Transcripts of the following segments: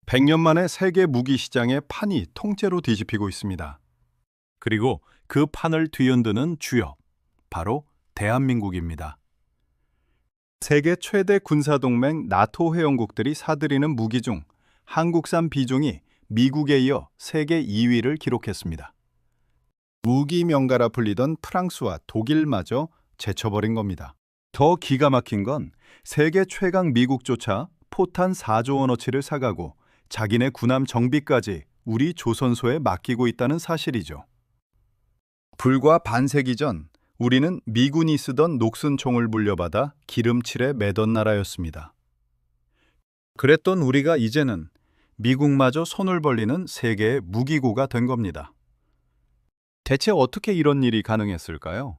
100년 만에 세계 무기 시장의 판이 통째로 뒤집히고 있습니다. 그리고 그 판을 뒤흔드는 주역, 바로 대한민국입니다. 세계 최대 군사동맹 나토 회원국들이 사들이는 무기 중 한국산 비중이 미국에 이어 세계 2위를 기록했습니다. 무기 명가라 불리던 프랑스와 독일마저 제쳐버린 겁니다. 더 기가 막힌 건 세계 최강 미국조차 포탄 4조 원어치를 사가고 자기네 군함 정비까지 우리 조선소에 맡기고 있다는 사실이죠. 불과 반세기 전 우리는 미군이 쓰던 녹슨 총을 물려받아 기름칠에 매던 나라였습니다. 그랬던 우리가 이제는 미국마저 손을 벌리는 세계의 무기고가 된 겁니다. 대체 어떻게 이런 일이 가능했을까요?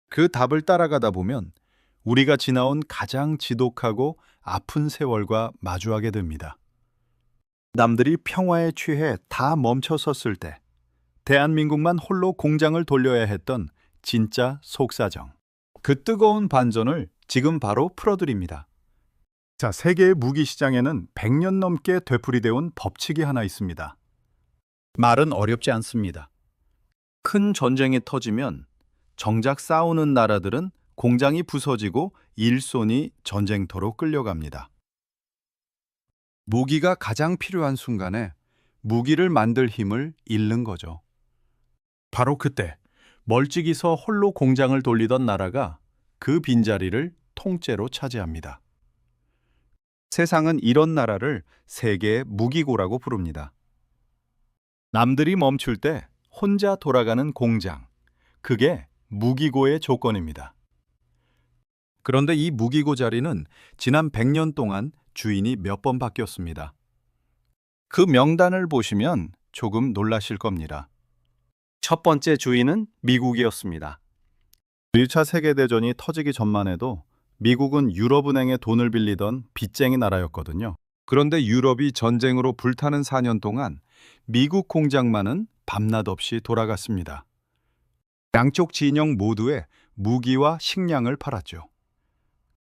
그 답을 따라가다 보면 우리가 지나온 가장 지독하고 아픈 세월과 마주하게 됩니다. 남들이 평화에 취해 다 멈춰섰을 때 대한민국만 홀로 공장을 돌려야 했던 진짜 속사정. 그 뜨거운 반전을 지금 바로 풀어드립니다. 자, 세계의 무기 시장에는 100년 넘게 되풀이되어 온 법칙이 하나 있습니다. 말은 어렵지 않습니다. 큰 전쟁이 터지면 정작 싸우는 나라들은 공장이 부서지고 일손이 전쟁터로 끌려갑니다. 무기가 가장 필요한 순간에 무기를 만들 힘을 잃는 거죠. 바로 그때 멀찍이서 홀로 공장을 돌리던 나라가 그 빈자리를 통째로 차지합니다. 세상은 이런 나라를 세계의 무기고라고 부릅니다. 남들이 멈출 때 혼자 돌아가는 공장, 그게 무기고의 조건입니다. 그런데 이 무기고 자리는 지난 100년 동안 주인이 몇 번 바뀌었습니다. 그 명단을 보시면 조금 놀라실 겁니다. 첫 번째 주인은 미국이었습니다. 1차 세계대전이 터지기 전만 해도 미국은 유럽은행에 돈을 빌리던 빚쟁이 나라였거든요. 그런데 유럽이 전쟁으로 불타는 4년 동안 미국 공장만은 밤낮 없이 돌아갔습니다. 양쪽 진영 모두에 무기와 식량을 팔았죠.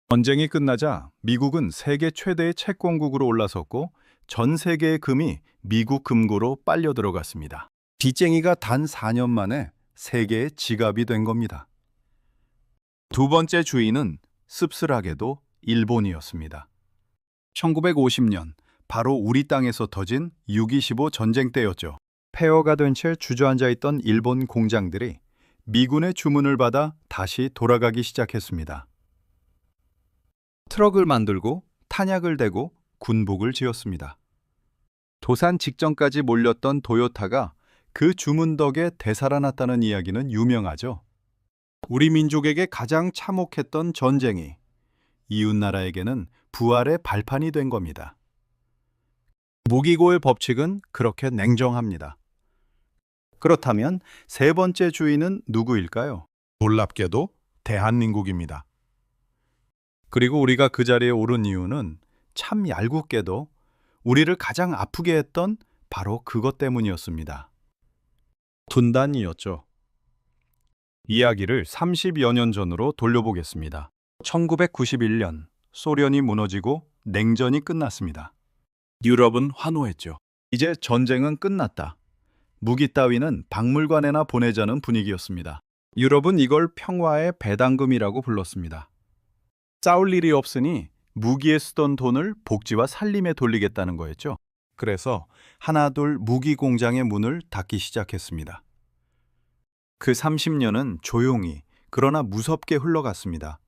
전쟁이 끝나자 미국은 세계 최대의 채권국으로 올라섰고 전 세계의 금이 미국 금고로 빨려 들어갔습니다. 빚쟁이가 단 4년 만에 세계의 지갑이 된 겁니다. 두 번째 주인은 씁쓸하게도 일본이었습니다. 1950년 바로 우리 땅에서 터진 6.25 전쟁 때였죠. 폐허가 된 채 주저앉아 있던 일본 공장들이 미군의 주문을 받아 다시 돌아가기 시작했습니다. 트럭을 만들고 탄약을 대고 군복을 지었습니다. 도산 직전까지 몰렸던 도요타가 그 주문 덕에 되살아났다는 이야기는 유명하죠. 우리 민족에게 가장 참혹했던 전쟁이 이웃나라에게는 부활의 발판이 된 겁니다. 무기고의 법칙은 그렇게 냉정합니다. 그렇다면 세 번째 주인은 누구일까요? 놀랍게도 대한민국입니다. 그리고 우리가 그 자리에 오른 이유는 참 얄궂게도 우리를 가장 아프게 했던 바로 그것 때문이었습니다. 분단이었죠. 이야기를 30여 년 전으로 돌려보겠습니다. 1991년 소련이 무너지고 냉전이 끝났습니다. 유럽은 환호했죠. 이제 전쟁은 끝났다. 무기 따위는 박물관에나 보내자는 분위기였습니다. 유럽은 이걸 평화의 배당금이라고 불렀습니다. 싸울 일이 없으니 무기에 쓰던 돈을 복지와 살림에 돌리겠다는 거였죠. 그래서 하나둘 무기 공장의 문을 닫기 시작했습니다. 그 30년은 조용히 그러나 무섭게 흘러갔습니다.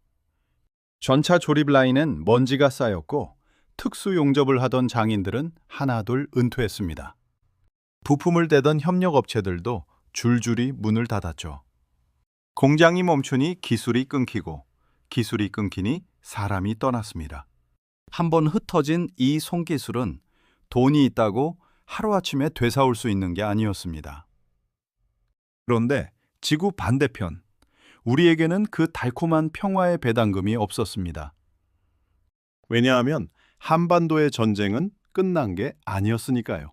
전차 조립 라인엔 먼지가 쌓였고 특수 용접을 하던 장인들은 하나둘 은퇴했습니다. 부품을 대던 협력업체들도 줄줄이 문을 닫았죠. 공장이 멈추니 기술이 끊기고 기술이 끊기니 사람이 떠났습니다. 한번 흩어진 이 손기술은 돈이 있다고 하루아침에 되사올 수 있는 게 아니었습니다. 그런데 지구 반대편, 우리에게는 그 달콤한 평화의 배당금이 없었습니다. 왜냐하면 한반도의 전쟁은 끝난 게 아니었으니까요.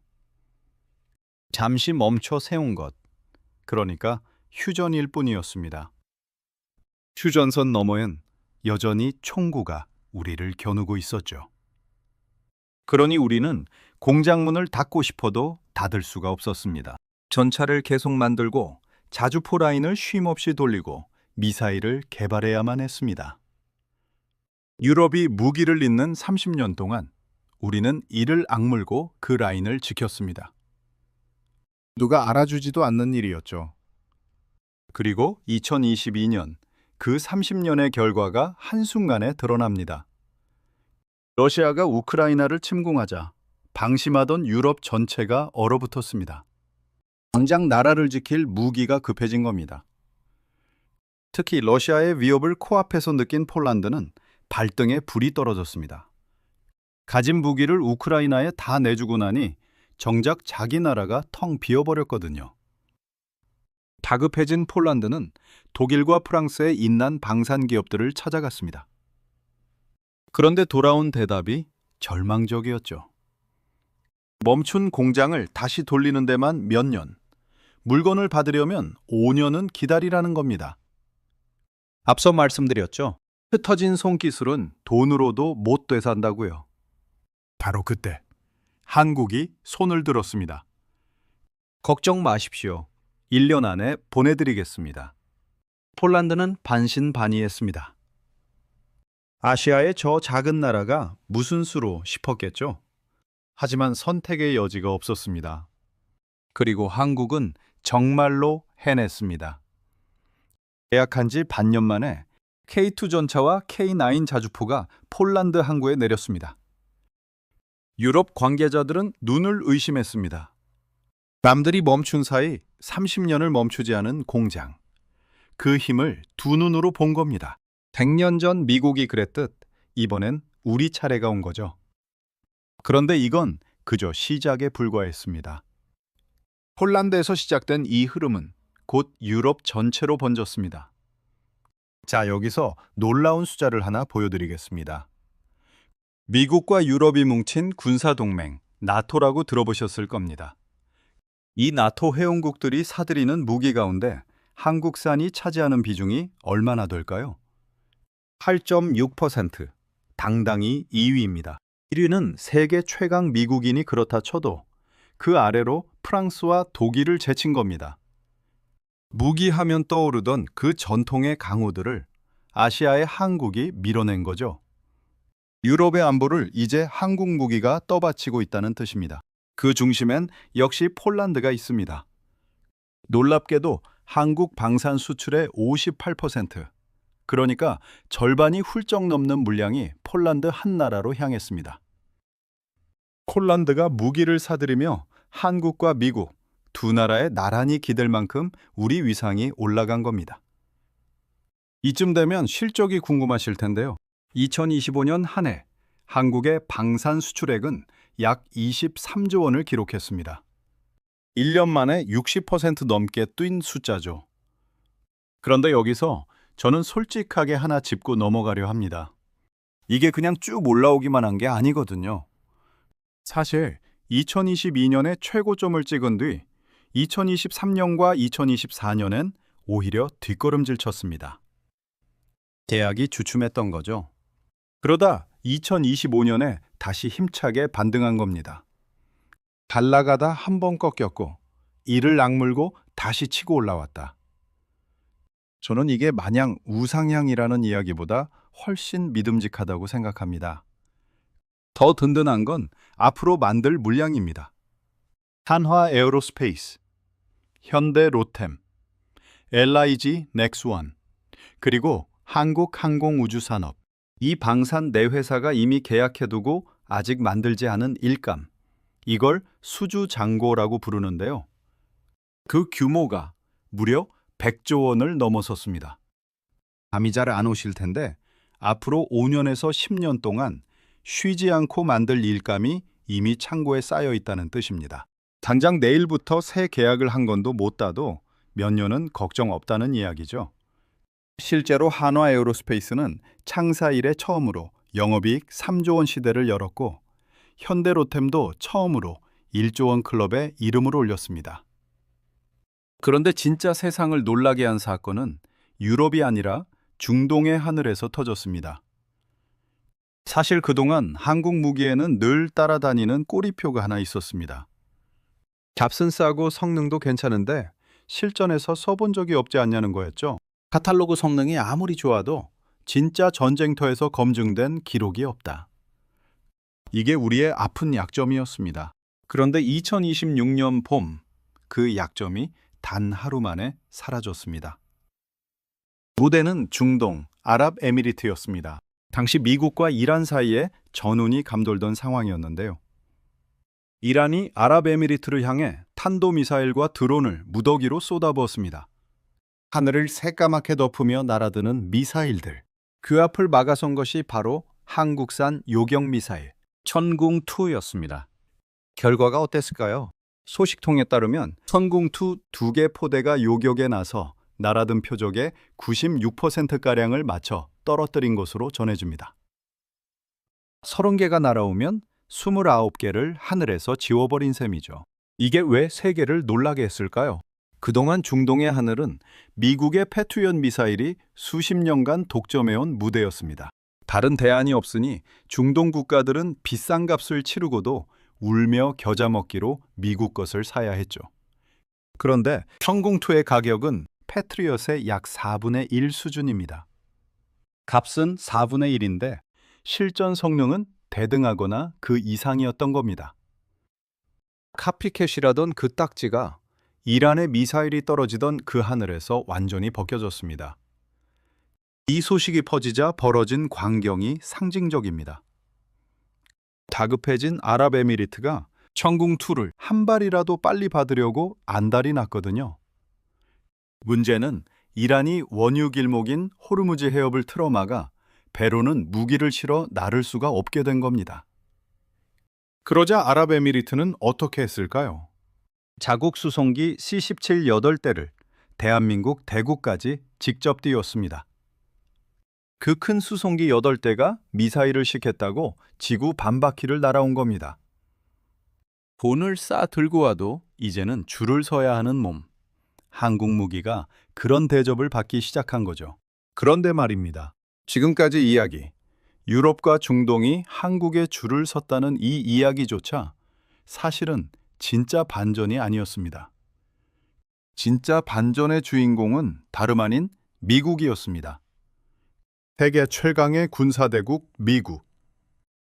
잠시 멈춰 세운 것, 그러니까 휴전일 뿐이었습니다. 휴전선 너머엔 여전히 총구가 우리를 겨누고 있었죠. 그러니 우리는 공장문을 닫고 싶어도 닫을 수가 없었습니다. 전차를 계속 만들고 자주포 라인을 쉼없이 돌리고 미사일을 개발해야만 했습니다. 유럽이 무기를 잇는 30년 동안 우리는 이를 악물고 그 라인을 지켰습니다. 누가 알아주지도 않는 일이었죠. 그리고 2022년 그 30년의 결과가 한순간에 드러납니다. 러시아가 우크라이나를 침공하자 방심하던 유럽 전체가 얼어붙었습니다. 당장 나라를 지킬 무기가 급해진 겁니다. 특히 러시아의 위협을 코앞에서 느낀 폴란드는 발등에 불이 떨어졌습니다. 가진 무기를 우크라이나에 다 내주고 나니 정작 자기 나라가 텅 비어버렸거든요. 다급해진 폴란드는 독일과 프랑스의 인난 방산 기업들을 찾아갔습니다. 그런데 돌아온 대답이 절망적이었죠. 멈춘 공장을 다시 돌리는 데만 몇 년, 물건을 받으려면 5년은 기다리라는 겁니다. 앞서 말씀드렸죠. 흩어진 손기술은 돈으로도 못 되산다고요. 바로 그때 한국이 손을 들었습니다. 걱정 마십시오. 1년 안에 보내드리겠습니다. 폴란드는 반신반의했습니다. 아시아의 저 작은 나라가 무슨 수로 싶었겠죠? 하지만 선택의 여지가 없었습니다. 그리고 한국은 정말로 해냈습니다. 계약한 지 반년 만에 K2 전차와 K9 자주포가 폴란드 항구에 내렸습니다. 유럽 관계자들은 눈을 의심했습니다. 남들이 멈춘 사이 30년을 멈추지 않은 공장. 그 힘을 두 눈으로 본 겁니다. 100년 전 미국이 그랬듯 이번엔 우리 차례가 온 거죠. 그런데 이건 그저 시작에 불과했습니다. 폴란드에서 시작된 이 흐름은 곧 유럽 전체로 번졌습니다. 자, 여기서 놀라운 숫자를 하나 보여드리겠습니다. 미국과 유럽이 뭉친 군사동맹, 나토라고 들어보셨을 겁니다. 이 나토 회원국들이 사들이는 무기 가운데 한국산이 차지하는 비중이 얼마나 될까요? 8.6%, 당당히 2위입니다. 1위는 세계 최강 미국인이 그렇다 쳐도 그 아래로 프랑스와 독일을 제친 겁니다. 무기하면 떠오르던 그 전통의 강호들을 아시아의 한국이 밀어낸 거죠. 유럽의 안보를 이제 한국 무기가 떠받치고 있다는 뜻입니다. 그 중심엔 역시 폴란드가 있습니다. 놀랍게도 한국 방산 수출의 58%, 그러니까 절반이 훌쩍 넘는 물량이 폴란드 한 나라로 향했습니다. 폴란드가 무기를 사들이며 한국과 미국 두 나라에 나란히 기댈 만큼 우리 위상이 올라간 겁니다. 이쯤 되면 실적이 궁금하실 텐데요. 2025년 한 해 한국의 방산 수출액은 약 23조 원을 기록했습니다. 1년 만에 60% 넘게 뛴 숫자죠. 그런데 여기서 저는 솔직하게 하나 짚고 넘어가려 합니다. 이게 그냥 쭉 올라오기만 한 게 아니거든요. 사실 2022년에 최고점을 찍은 뒤 2023년과 2024년엔 오히려 뒷걸음질 쳤습니다. 계약이 주춤했던 거죠. 그러다 2025년에 다시 힘차게 반등한 겁니다. 달라가다 한 번 꺾였고 이를 악물고 다시 치고 올라왔다. 저는 이게 마냥 우상향이라는 이야기보다 훨씬 믿음직하다고 생각합니다. 더 든든한 건 앞으로 만들 물량입니다. 한화 에어로스페이스, 현대 로템, LIG 넥스원, 그리고 한국항공우주산업. 이 방산 네 회사가 이미 계약해두고 아직 만들지 않은 일감. 이걸 수주장고라고 부르는데요. 그 규모가 무려 100조 원을 넘어섰습니다. 감이 잘 안 오실 텐데 앞으로 5년에서 10년 동안 쉬지 않고 만들 일감이 이미 창고에 쌓여 있다는 뜻입니다. 당장 내일부터 새 계약을 한 건도 못 따도 몇 년은 걱정 없다는 이야기죠. 실제로 한화 에어로스페이스는 창사 이래 처음으로 영업이익 3조 원 시대를 열었고 현대로템도 처음으로 1조 원 클럽에 이름을 올렸습니다. 그런데 진짜 세상을 놀라게 한 사건은 유럽이 아니라 중동의 하늘에서 터졌습니다. 사실 그동안 한국 무기에는 늘 따라다니는 꼬리표가 하나 있었습니다. 값은 싸고 성능도 괜찮은데 실전에서 써본 적이 없지 않냐는 거였죠. 카탈로그 성능이 아무리 좋아도 진짜 전쟁터에서 검증된 기록이 없다. 이게 우리의 아픈 약점이었습니다. 그런데 2026년 봄, 그 약점이 단 하루 만에 사라졌습니다. 무대는 중동, 아랍에미리트였습니다. 당시 미국과 이란 사이에 전운이 감돌던 상황이었는데요. 이란이 아랍에미리트를 향해 탄도미사일과 드론을 무더기로 쏟아부었습니다. 하늘을 새까맣게 덮으며 날아드는 미사일들. 그 앞을 막아선 것이 바로 한국산 요격미사일 천궁2였습니다. 결과가 어땠을까요? 소식통에 따르면 천궁2 2개 포대가 요격에 나서 날아든 표적의 96%가량을 맞춰 떨어뜨린 것으로 전해집니다. 30개가 날아오면 29개를 하늘에서 지워버린 셈이죠. 이게 왜 세계를 놀라게 했을까요? 그동안 중동의 하늘은 미국의 패트리엇 미사일이 수십 년간 독점해온 무대였습니다. 다른 대안이 없으니 중동 국가들은 비싼 값을 치르고도 울며 겨자 먹기로 미국 것을 사야 했죠. 그런데 천궁2의 가격은 패트리엇의 약 4분의 1 수준입니다. 값은 4분의 1인데 실전 성능은 대등하거나 그 이상이었던 겁니다. 카피캣이라던 그 딱지가 이란의 미사일이 떨어지던 그 하늘에서 완전히 벗겨졌습니다. 이 소식이 퍼지자 벌어진 광경이 상징적입니다. 다급해진 아랍에미리트가 천궁2를 한 발이라도 빨리 받으려고 안달이 났거든요. 문제는 이란이 원유 길목인 호르무즈 해협을 틀어막아 배로는 무기를 실어 나를 수가 없게 된 겁니다. 그러자 아랍에미리트는 어떻게 했을까요? 자국 수송기 C-17 8대를 대한민국 대구까지 직접 띄웠습니다. 그 큰 수송기 8대가 미사일을 싣겠다고 지구 반바퀴를 날아온 겁니다. 돈을 싸 들고 와도 이제는 줄을 서야 하는 몸. 한국 무기가 그런 대접을 받기 시작한 거죠. 그런데 말입니다. 지금까지 이야기, 유럽과 중동이 한국에 줄을 섰다는 이 이야기조차 사실은 진짜 반전이 아니었습니다. 진짜 반전의 주인공은 다름 아닌 미국이었습니다. 세계 최강의 군사대국 미국.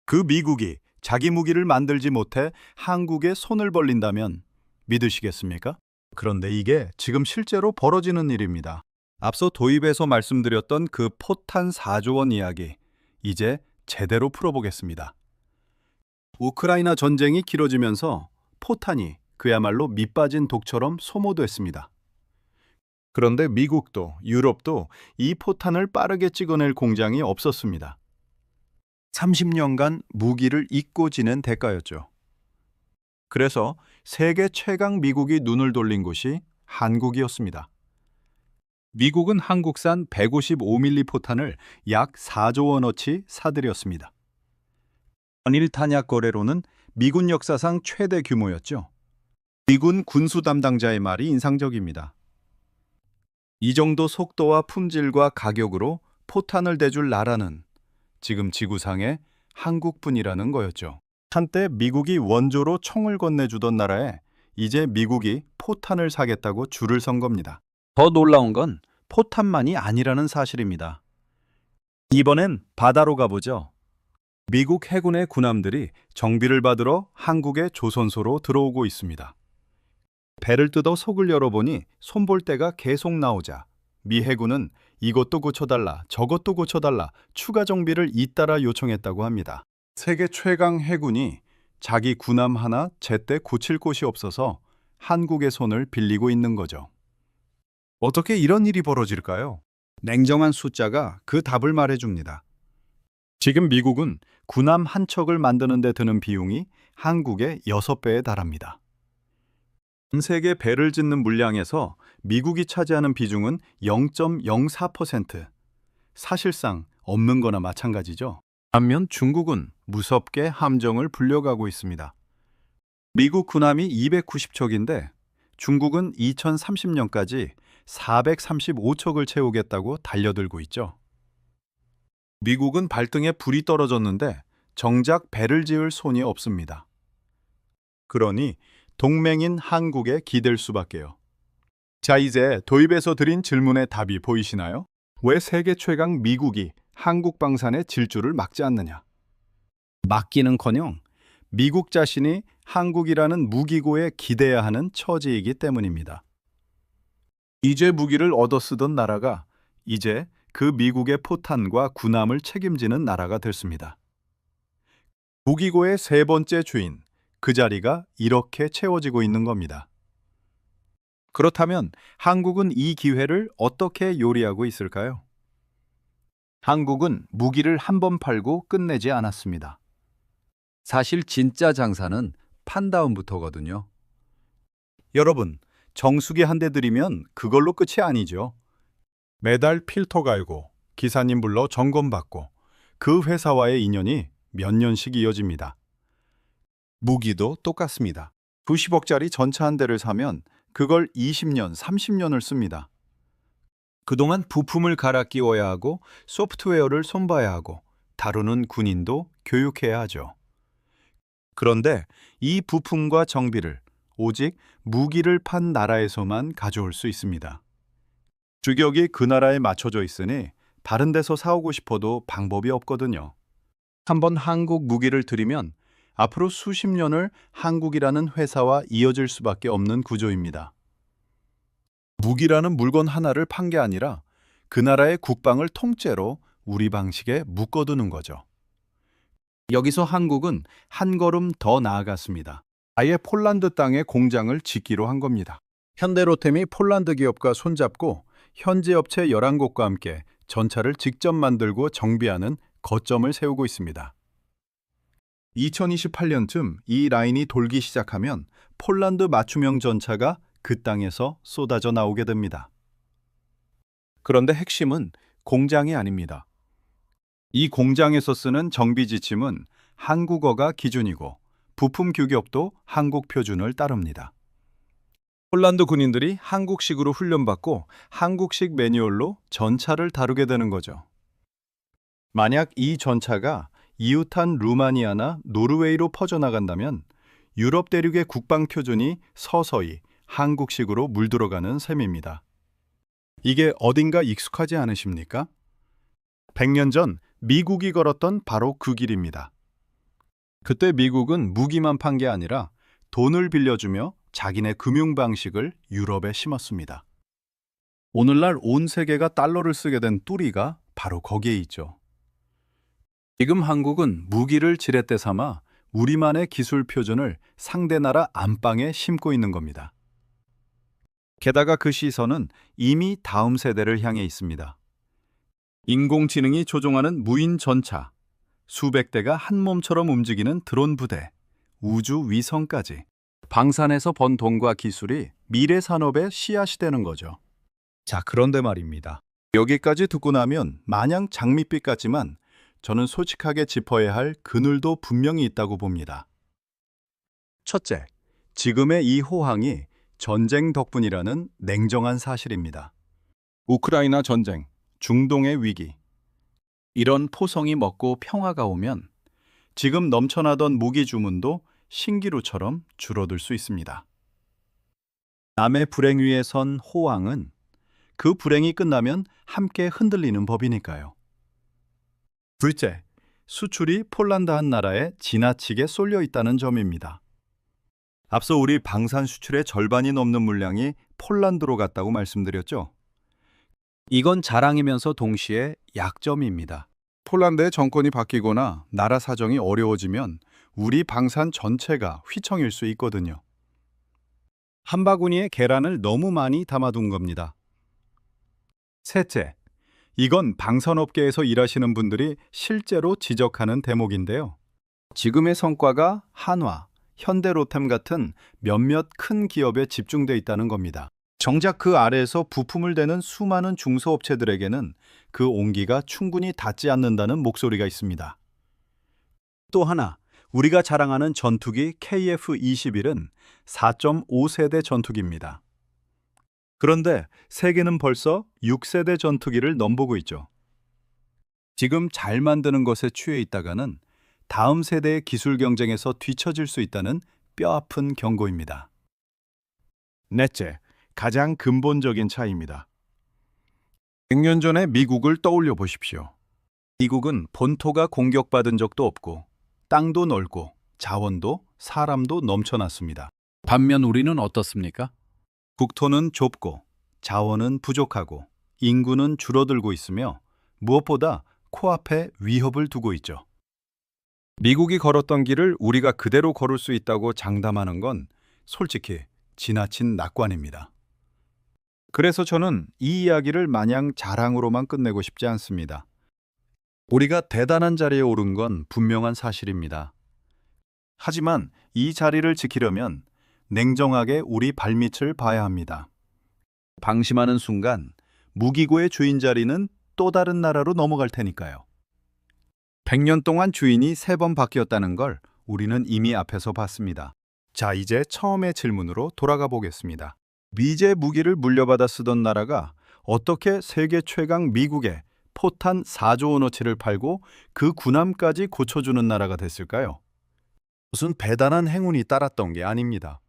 그 미국이 자기 무기를 만들지 못해 한국에 손을 벌린다면 믿으시겠습니까? 그런데 이게 지금 실제로 벌어지는 일입니다. 앞서 도입에서 말씀드렸던 그 포탄 4조 원 이야기, 이제 제대로 풀어보겠습니다. 우크라이나 전쟁이 길어지면서 포탄이 그야말로 밑빠진 독처럼 소모됐습니다. 그런데 미국도 유럽도 이 포탄을 빠르게 찍어낼 공장이 없었습니다. 30년간 무기를 잊고 지낸 대가였죠. 그래서 세계 최강 미국이 눈을 돌린 곳이 한국이었습니다. 미국은 한국산 155mm 포탄을 약 4조 원어치 사들였습니다. 단일 탄약 거래로는 미군 역사상 최대 규모였죠. 미군 군수 담당자의 말이 인상적입니다. 이 정도 속도와 품질과 가격으로 포탄을 대줄 나라는 지금 지구상에 한국뿐이라는 거였죠. 한때 미국이 원조로 총을 건네주던 나라에 이제 미국이 포탄을 사겠다고 줄을 선 겁니다. 더 놀라운 건 포탄만이 아니라는 사실입니다. 이번엔 바다로 가보죠. 미국 해군의 군함들이 정비를 받으러 한국의 조선소로 들어오고 있습니다. 배를 뜯어 속을 열어보니 손볼대가 계속 나오자 미 해군은 이것도 고쳐달라, 저것도 고쳐달라, 추가 정비를 잇따라 요청했다고 합니다. 세계 최강 해군이 자기 군함 하나 제때 고칠 곳이 없어서 한국의 손을 빌리고 있는 거죠. 어떻게 이런 일이 벌어질까요? 냉정한 숫자가 그 답을 말해줍니다. 지금 미국은 군함 한 척을 만드는 데 드는 비용이 한국의 6배에 달합니다. 전 세계 배를 짓는 물량에서 미국이 차지하는 비중은 0.04%. 사실상 없는 거나 마찬가지죠. 반면 중국은 무섭게 함정을 불려가고 있습니다. 미국 군함이 290척인데 중국은 2030년까지 435척을 채우겠다고 달려들고 있죠. 미국은 발등에 불이 떨어졌는데 정작 배를 지을 손이 없습니다. 그러니 동맹인 한국에 기댈 수밖에요. 자, 이제 도입에서 드린 질문의 답이 보이시나요? 왜 세계 최강 미국이 한국 방산의 질주를 막지 않느냐? 막기는커녕 미국 자신이 한국이라는 무기고에 기대야 하는 처지이기 때문입니다. 이제 무기를 얻어쓰던 나라가 이제 그 미국의 포탄과 군함을 책임지는 나라가 됐습니다. 무기고의 세 번째 주인, 그 자리가 이렇게 채워지고 있는 겁니다. 그렇다면 한국은 이 기회를 어떻게 요리하고 있을까요? 한국은 무기를 한 번 팔고 끝내지 않았습니다. 사실 진짜 장사는 판 다음부터거든요. 여러분, 정수기 한 대 들이면 그걸로 끝이 아니죠. 매달 필터 갈고, 기사님 불러 점검받고, 그 회사와의 인연이 몇 년씩 이어집니다. 무기도 똑같습니다. 수십억짜리 전차 한 대를 사면 그걸 20년, 30년을 씁니다. 그동안 부품을 갈아 끼워야 하고 소프트웨어를 손봐야 하고 다루는 군인도 교육해야 하죠. 그런데 이 부품과 정비를 오직 무기를 판 나라에서만 가져올 수 있습니다. 주격이 그 나라에 맞춰져 있으니 다른 데서 사오고 싶어도 방법이 없거든요. 한번 한국 무기를 들이면 앞으로 수십 년을 한국이라는 회사와 이어질 수밖에 없는 구조입니다. 무기라는 물건 하나를 판 게 아니라 그 나라의 국방을 통째로 우리 방식에 묶어두는 거죠. 여기서 한국은 한 걸음 더 나아갔습니다. 아예 폴란드 땅에 공장을 짓기로 한 겁니다. 현대로템이 폴란드 기업과 손잡고 현지 업체 11곳과 함께 전차를 직접 만들고 정비하는 거점을 세우고 있습니다. 2028년쯤 이 라인이 돌기 시작하면 폴란드 맞춤형 전차가 그 땅에서 쏟아져 나오게 됩니다. 그런데 핵심은 공장이 아닙니다. 이 공장에서 쓰는 정비 지침은 한국어가 기준이고 부품 규격도 한국 표준을 따릅니다. 폴란드 군인들이 한국식으로 훈련받고 한국식 매뉴얼로 전차를 다루게 되는 거죠. 만약 이 전차가 이웃한 루마니아나 노르웨이로 퍼져나간다면 유럽 대륙의 국방 표준이 서서히 한국식으로 물들어가는 셈입니다. 이게 어딘가 익숙하지 않으십니까? 100년 전 미국이 걸었던 바로 그 길입니다. 그때 미국은 무기만 판 게 아니라 돈을 빌려주며 자기네 금융 방식을 유럽에 심었습니다. 오늘날 온 세계가 달러를 쓰게 된 뚜리가 바로 거기에 있죠. 지금 한국은 무기를 지렛대 삼아 우리만의 기술 표준을 상대 나라 안방에 심고 있는 겁니다. 게다가 그 시선은 이미 다음 세대를 향해 있습니다. 인공지능이 조종하는 무인 전차, 수백 대가 한 몸처럼 움직이는 드론 부대, 우주 위성까지 방산에서 번 돈과 기술이 미래 산업의 씨앗이 되는 거죠. 자, 그런데 말입니다. 여기까지 듣고 나면 마냥 장밋빛 같지만 저는 솔직하게 짚어야 할 그늘도 분명히 있다고 봅니다. 첫째, 지금의 이 호황이 전쟁 덕분이라는 냉정한 사실입니다. 우크라이나 전쟁, 중동의 위기. 이런 포성이 먹고 평화가 오면 지금 넘쳐나던 무기 주문도 신기루처럼 줄어들 수 있습니다. 남의 불행 위에 선 호황은 그 불행이 끝나면 함께 흔들리는 법이니까요. 둘째, 수출이 폴란드 한 나라에 지나치게 쏠려 있다는 점입니다. 앞서 우리 방산 수출의 절반이 넘는 물량이 폴란드로 갔다고 말씀드렸죠. 이건 자랑이면서 동시에 약점입니다. 폴란드의 정권이 바뀌거나 나라 사정이 어려워지면 우리 방산 전체가 휘청일 수 있거든요. 한 바구니에 계란을 너무 많이 담아둔 겁니다. 셋째, 이건 방산업계에서 일하시는 분들이 실제로 지적하는 대목인데요. 지금의 성과가 한화, 현대로템 같은 몇몇 큰 기업에 집중돼 있다는 겁니다. 정작 그 아래에서 부품을 대는 수많은 중소업체들에게는 그 온기가 충분히 닿지 않는다는 목소리가 있습니다. 또 하나, 우리가 자랑하는 전투기 KF-21은 4.5세대 전투기입니다. 그런데 세계는 벌써 6세대 전투기를 넘보고 있죠. 지금 잘 만드는 것에 취해 있다가는 다음 세대의 기술 경쟁에서 뒤처질 수 있다는 뼈아픈 경고입니다. 넷째, 가장 근본적인 차이입니다. 100년 전의 미국을 떠올려 보십시오. 미국은 본토가 공격받은 적도 없고 땅도 넓고 자원도 사람도 넘쳐났습니다. 반면 우리는 어떻습니까? 국토는 좁고 자원은 부족하고 인구는 줄어들고 있으며 무엇보다 코앞에 위협을 두고 있죠. 미국이 걸었던 길을 우리가 그대로 걸을 수 있다고 장담하는 건 솔직히 지나친 낙관입니다. 그래서 저는 이 이야기를 마냥 자랑으로만 끝내고 싶지 않습니다. 우리가 대단한 자리에 오른 건 분명한 사실입니다. 하지만 이 자리를 지키려면 냉정하게 우리 발밑을 봐야 합니다. 방심하는 순간 무기고의 주인 자리는 또 다른 나라로 넘어갈 테니까요. 100년 동안 주인이 3번 바뀌었다는 걸 우리는 이미 앞에서 봤습니다. 자, 이제 처음의 질문으로 돌아가 보겠습니다. 미제 무기를 물려받아 쓰던 나라가 어떻게 세계 최강 미국에 포탄 4조 원어치를 팔고 그 군함까지 고쳐주는 나라가 됐을까요? 무슨 대단한 행운이 따랐던 게 아닙니다.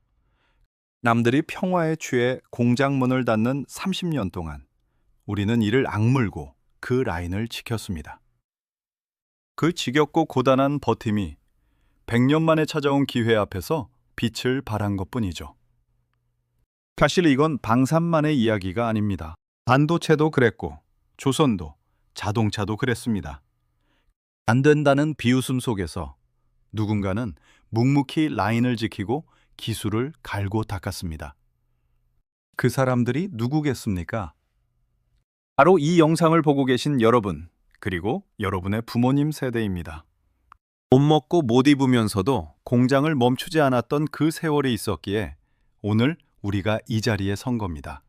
남들이 평화에 취해 공장문을 닫는 30년 동안 우리는 이를 악물고 그 라인을 지켰습니다. 그 지겹고 고단한 버팀이 100년 만에 찾아온 기회 앞에서 빛을 발한 것뿐이죠. 사실 이건 방산만의 이야기가 아닙니다. 반도체도 그랬고 조선도 자동차도 그랬습니다. 안 된다는 비웃음 속에서 누군가는 묵묵히 라인을 지키고 기술을 갈고 닦았습니다. 그 사람들이 누구겠습니까? 바로 이 영상을 보고 계신 여러분, 그리고 여러분의 부모님 세대입니다. 못 먹고 못 입으면서도 공장을 멈추지 않았던 그 세월이 있었기에 오늘 우리가 이 자리에 선 겁니다.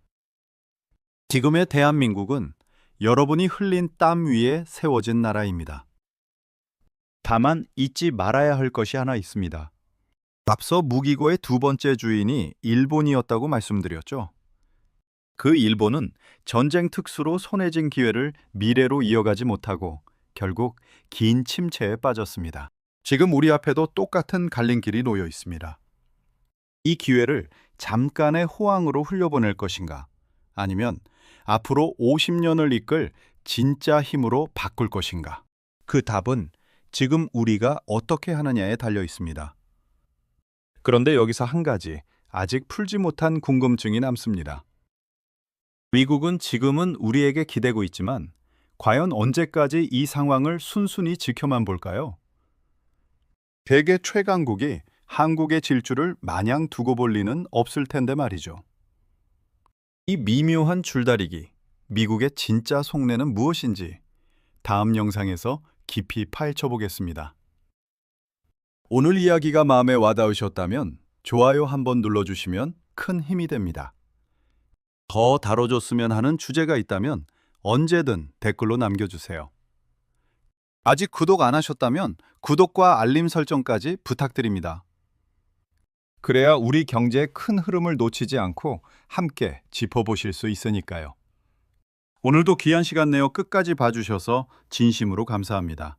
지금의 대한민국은 여러분이 흘린 땀 위에 세워진 나라입니다. 다만 잊지 말아야 할 것이 하나 있습니다. 앞서 무기고의 두 번째 주인이 일본이었다고 말씀드렸죠. 그 일본은 전쟁 특수로 손해진 기회를 미래로 이어가지 못하고 결국 긴 침체에 빠졌습니다. 지금 우리 앞에도 똑같은 갈림길이 놓여 있습니다. 이 기회를 잠깐의 호황으로 흘려보낼 것인가? 아니면 앞으로 50년을 이끌 진짜 힘으로 바꿀 것인가? 그 답은 지금 우리가 어떻게 하느냐에 달려 있습니다. 그런데 여기서 한 가지 아직 풀지 못한 궁금증이 남습니다. 미국은 지금은 우리에게 기대고 있지만 과연 언제까지 이 상황을 순순히 지켜만 볼까요? 세계 최강국이 한국의 질주를 마냥 두고 볼 리는 없을 텐데 말이죠. 이 미묘한 줄다리기, 미국의 진짜 속내는 무엇인지 다음 영상에서 깊이 파헤쳐 보겠습니다. 오늘 이야기가 마음에 와닿으셨다면 좋아요 한번 눌러주시면 큰 힘이 됩니다. 더 다뤄줬으면 하는 주제가 있다면 언제든 댓글로 남겨주세요. 아직 구독 안 하셨다면 구독과 알림 설정까지 부탁드립니다. 그래야 우리 경제의 큰 흐름을 놓치지 않고 함께 짚어보실 수 있으니까요. 오늘도 귀한 시간 내어 끝까지 봐주셔서 진심으로 감사합니다.